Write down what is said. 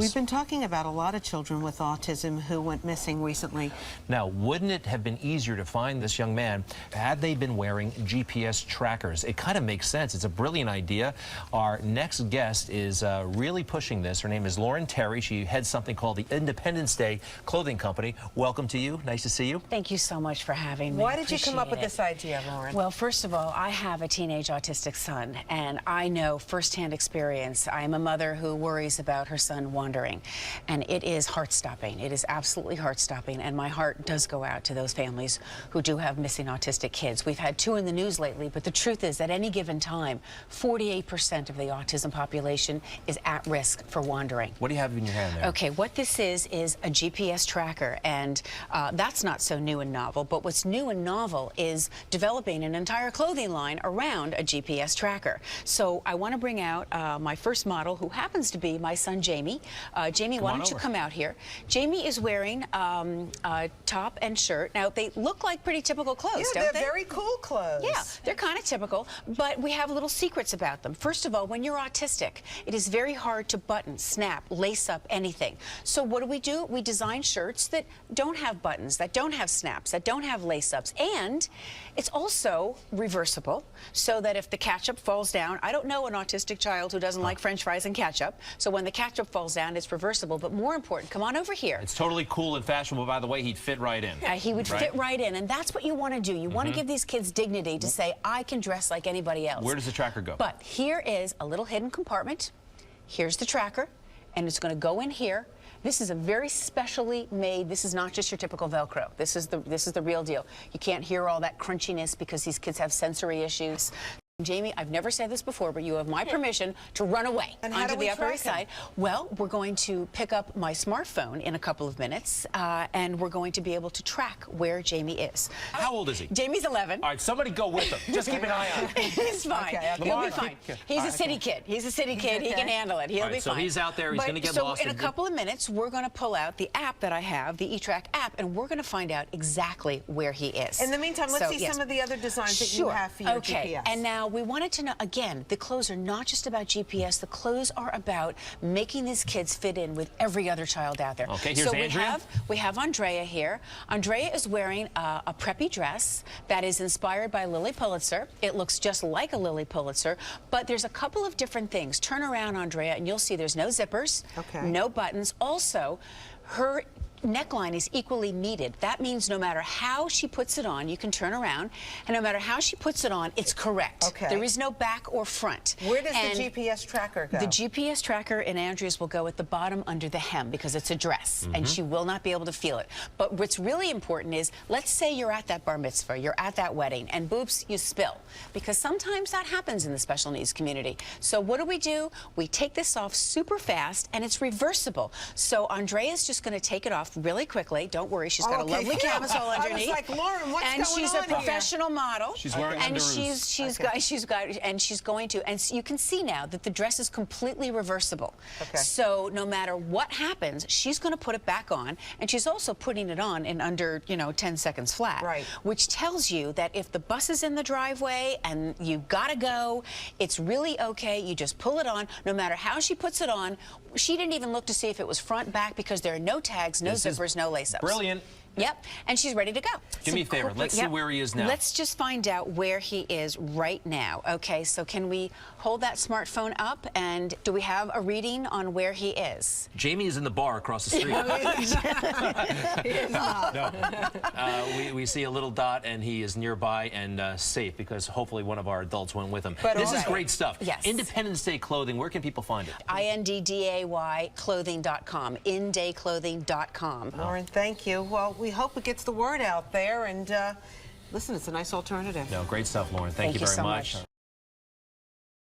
We've been talking about a lot of children with autism who went missing recently. Now, wouldn't it have been easier to find this young man had they been wearing GPS trackers? It kind of makes sense. It's a brilliant idea. Our next guest is really pushing this. Her name is Lauren Terry. She heads something called the Independence Day Clothing Company. Welcome to you. Nice to see you. Thank you so much for having me. Why did you come up with this idea, Lauren? Well, first of all, I have a teenage autistic son, and I know firsthand experience. I am a mother who worries about her son wandering, and it is heart-stopping. It is absolutely heart-stopping, and my heart does go out to those families who do have missing autistic kids. We've had 2 in the news lately, but the truth is, at any given time, 48% of the autism population is at risk for wandering. What do you have in your hand there? Okay, what this is a GPS tracker, and that's not so new and novel, but what's new and novel is developing an entire clothing line around a GPS tracker. So I want to bring out my first model, who happens to be my son Jamie. Jamie, why don't you come out here? Jamie is wearing a top and shirt. Now, they look like pretty typical clothes, don't they? They're very cool clothes. Yeah, they're kind of typical, but we have little secrets about them. First of all, when you're autistic, it is very hard to button, snap, lace up anything. So what do? We design shirts that don't have buttons, that don't have snaps, that don't have lace-ups, and it's also reversible, so that if the ketchup falls down, I don't know an autistic child who doesn't like French fries and ketchup, so when the ketchup falls down, it's reversible, but more important, come on over here. It's totally cool and fashionable. By the way, he'd fit right in. He would fit right in, and that's what you want to do. You want to give these kids dignity to say, I can dress like anybody else. Where does the tracker go? But here is a little hidden compartment. Here's the tracker, and it's going to go in here. This is a very specially made, this is not just your typical Velcro. This is the real deal. You can't hear all that crunchiness because these kids have sensory issues. Jamie, I've never said this before, but you have my permission to run away onto the Upper East Side. Well, we're going to pick up my smartphone in a couple of minutes, and we're going to be able to track where Jamie is. How old is he? Jamie's 11. All right, somebody go with him. Just keep an eye on him. He's fine. Okay. He'll be fine. He's a city kid. He's a city kid. He can handle it. He'll be fine. So he's out there. He's going to get lost. So in a couple of minutes, we're going to pull out the app that I have, the eTrack app, and we're going to find out exactly where he is. In the meantime, let's see some of the other designs that you have for your GPS. And now we wanted to know, again, the clothes are not just about GPS. The clothes are about making these kids fit in with every other child out there. Okay, here's Andrea. We have Andrea here. Andrea is wearing a preppy dress that is inspired by Lily Pulitzer. It looks just like a Lily Pulitzer, but there's a couple of different things. Turn around, Andrea, and you'll see there's no zippers, no buttons. Also, her neckline is equally needed. That means no matter how she puts it on, you can turn around, and no matter how she puts it on, it's correct. Okay. There is no back or front. Where does the GPS tracker go? The GPS tracker in Andrea's will go at the bottom under the hem because it's a dress, and she will not be able to feel it. But what's really important is, let's say you're at that bar mitzvah, you're at that wedding, and boops, you spill. Because sometimes that happens in the special needs community. So what do? We take this off super fast, and it's reversible. So Andrea's just going to take it off really quickly. Don't worry, she's got a lovely camisole underneath. I was like, Lauren, what's and going she's on a professional model. She's wearing underoos. And she's going to, and you can see now that the dress is completely reversible. So no matter what happens, she's going to put it back on, and she's also putting it on in under 10 seconds flat. Right. Which tells you that if the bus is in the driveway and you gotta go, it's really okay. You just pull it on. No matter how she puts it on, she didn't even look to see if it was front, back, because there are no tags, no zippers, no lace-ups. Brilliant. Yep, and she's ready to go. Do me a favor. Let's see where he is now. Let's just find out where he is right now. Okay, so can we hold that smartphone up, and do we have a reading on where he is? Jamie is in the bar across the street. He is not. No. We see a little dot, and he is nearby and safe, because hopefully one of our adults went with him. This is great stuff. Yes. Independence Day clothing. Where can people find it? INDDAY clothing.com. indayclothing.com. Lauren, thank you. Well, we hope it gets the word out there, and listen, it's a nice alternative. No, great stuff, Lauren. Thank you very much.